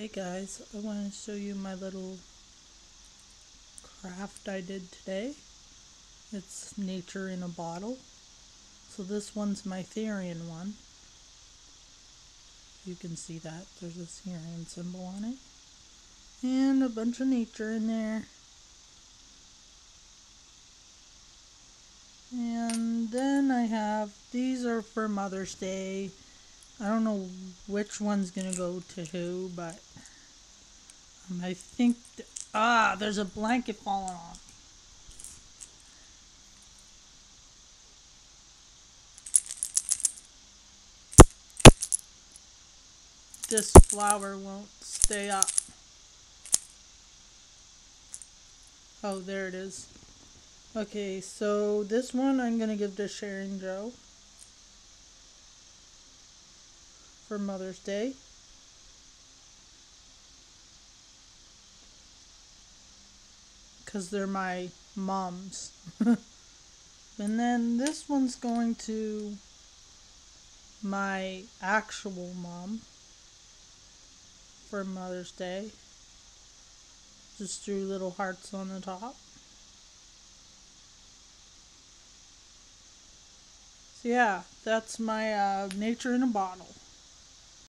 Hey guys, I want to show you my little craft I did today. It's nature in a bottle. So this one's my therian one. You can see that there's a therian symbol on it. And a bunch of nature in there. And then I have, these are for Mother's Day. I don't know which one's gonna go to who, but I think, there's a blanket falling off. This flower won't stay up. Oh, there it is. Okay, so this one I'm going to give to Sharon Joe for Mother's Day. Because they're my moms. And then this one's going to my actual mom for Mother's Day. Just drew little hearts on the top. So yeah, that's my nature in a bottle.